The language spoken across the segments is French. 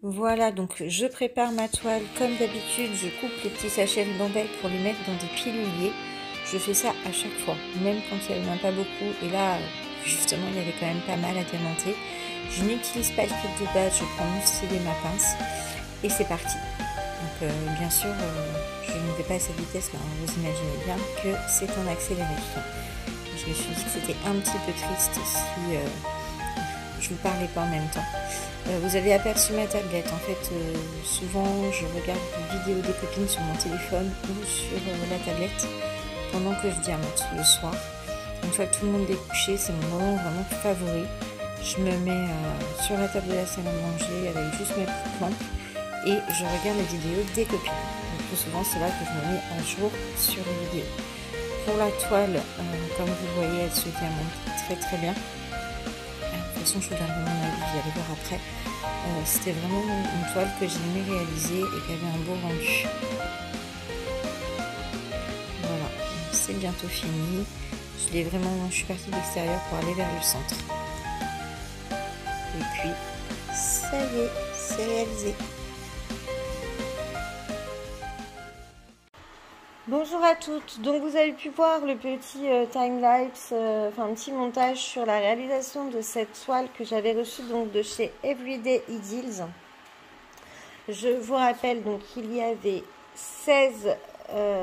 Voilà, donc je prépare ma toile comme d'habitude. Je coupe les petits sachets ribambelle pour les mettre dans des piluliers. Je fais ça à chaque fois, même quand il n'y en a pas beaucoup. Et là, justement, il y avait quand même pas mal à diamanter. Je n'utilise pas le kit de base, je prends mon stylet et ma pince. Et c'est parti. Donc bien sûr, je ne vais pas à cette vitesse-là. Vous imaginez bien que c'est en accélération. Je me suis dit que c'était un petit peu triste si je vous parlais pas en même temps. Vous avez aperçu ma tablette. En fait, souvent, je regarde des vidéos des copines sur mon téléphone ou sur la tablette pendant que je diamante le soir. Une fois que tout le monde est couché, c'est mon moment vraiment favori. Je me mets sur la table de la salle à manger avec juste ma petite lampe et je regarde les vidéos des copines. Le plus souvent, c'est là que je me mets à jour sur les vidéos. Pour la toile, comme vous voyez, elle se diamante très très bien. De toute façon, je vous donnerai mon avis, vous allez voir après. C'était vraiment une toile que j'ai aimé réaliser et qui avait un beau rendu. Voilà, c'est bientôt fini. Je suis partie de l'extérieur pour aller vers le centre. Et puis, ça y est, c'est réalisé. Bonjour à toutes, donc vous avez pu voir le petit time-lapse, un petit montage sur la réalisation de cette toile que j'avais reçue donc de chez Everyday Ideals. Je vous rappelle donc qu'il y avait 16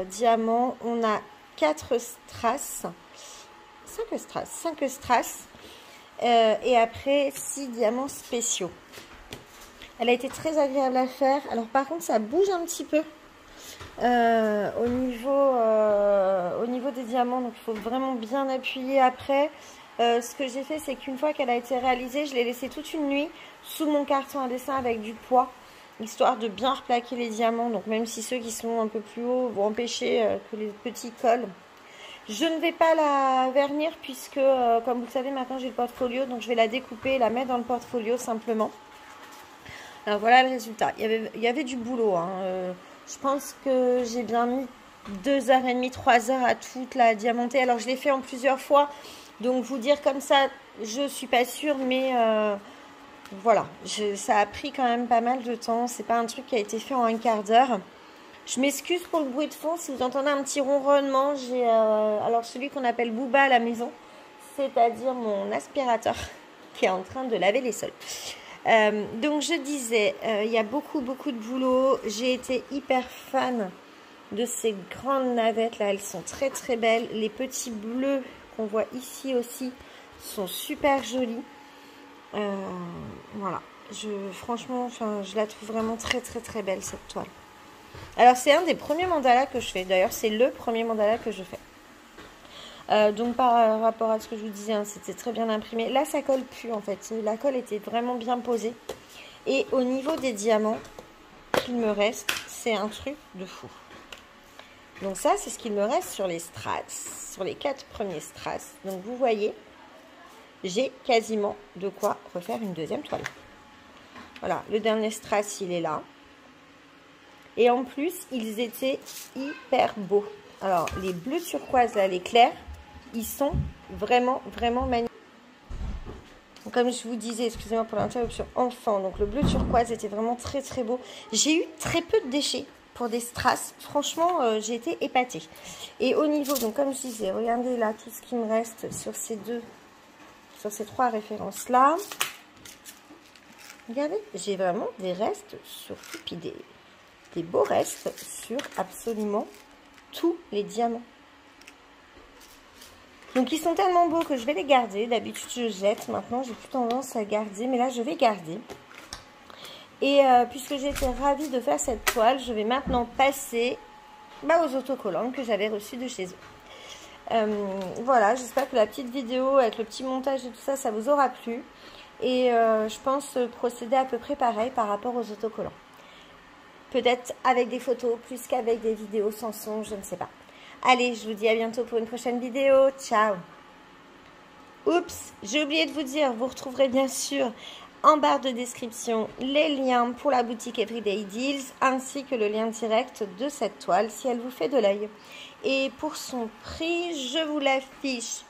diamants, on a 4 strass, 5 strass, et après 6 diamants spéciaux. Elle a été très agréable à faire, alors par contre ça bouge un petit peu. Au niveau des diamants, donc il faut vraiment bien appuyer après. Ce que j'ai fait, c'est qu'une fois qu'elle a été réalisée, je l'ai laissée toute une nuit sous mon carton à dessin avec du poids, histoire de bien replaquer les diamants. Donc même si ceux qui sont un peu plus hauts vont empêcher que les petits collent. Je ne vais pas la vernir puisque, comme vous le savez, maintenant j'ai le portfolio, donc je vais la découper et la mettre dans le portfolio simplement. Alors voilà le résultat. Il y avait du boulot, hein. Je pense que j'ai bien mis 2h30, 3h à toute la diamanter. Alors je l'ai fait en plusieurs fois, donc vous dire comme ça, je suis pas sûre, mais voilà, ça a pris quand même pas mal de temps. C'est pas un truc qui a été fait en un quart d'heure. Je m'excuse pour le bruit de fond, si vous entendez un petit ronronnement, j'ai alors celui qu'on appelle Booba à la maison, c'est-à-dire mon aspirateur qui est en train de laver les sols. Donc je disais, il y a beaucoup de boulot. J'ai été hyper fan de ces grandes navettes là, elles sont très très belles. Les petits bleus qu'on voit ici aussi sont super jolis. Voilà, franchement, je la trouve vraiment très très très belle cette toile. Alors c'est un des premiers mandalas que je fais, d'ailleurs c'est le premier mandala que je fais. Donc par rapport à ce que je vous disais, hein, c'était très bien imprimé. Là ça colle plus en fait, la colle était vraiment bien posée. Et au niveau des diamants qu'il me reste, c'est un truc de fou. Donc ça c'est ce qu'il me reste sur les strass, sur les 4 premiers strass. Donc vous voyez, j'ai quasiment de quoi refaire une deuxième toile. Voilà, le dernier strass il est là. Et en plus ils étaient hyper beaux. Alors les bleus turquoise là, les clairs, ils sont vraiment magnifiques. Comme je vous disais, excusez-moi pour l'interruption, enfant, donc le bleu turquoise était vraiment très très beau. J'ai eu très peu de déchets pour des strass. Franchement, j'ai été épatée. Et au niveau, donc comme je disais, regardez là tout ce qui me reste sur ces 3 références là. Regardez, j'ai vraiment des restes sur tout, puis des beaux restes sur absolument tous les diamants. Donc ils sont tellement beaux que je vais les garder. D'habitude je jette, maintenant j'ai plus tendance à garder, mais là je vais garder. Et puisque j'ai été ravie de faire cette toile, je vais maintenant passer aux autocollants que j'avais reçus de chez eux. Voilà, j'espère que la petite vidéo avec le petit montage et tout ça, ça vous aura plu. Et je pense procéder à peu près pareil par rapport aux autocollants. Peut-être avec des photos plus qu'avec des vidéos sans son, je ne sais pas. Allez, je vous dis à bientôt pour une prochaine vidéo. Ciao. Oups, j'ai oublié de vous dire, vous retrouverez bien sûr en barre de description les liens pour la boutique Everyday Deals ainsi que le lien direct de cette toile si elle vous fait de l'œil. Et pour son prix, je vous l'affiche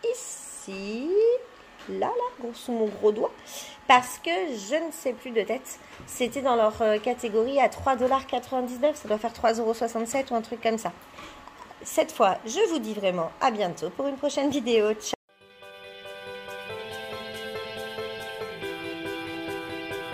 ici. là, gros, sous mon gros doigt, parce que je ne sais plus de tête. C'était dans leur catégorie à 3,99 $, ça doit faire 3,67 € ou un truc comme ça. Cette fois, je vous dis vraiment à bientôt pour une prochaine vidéo. Ciao!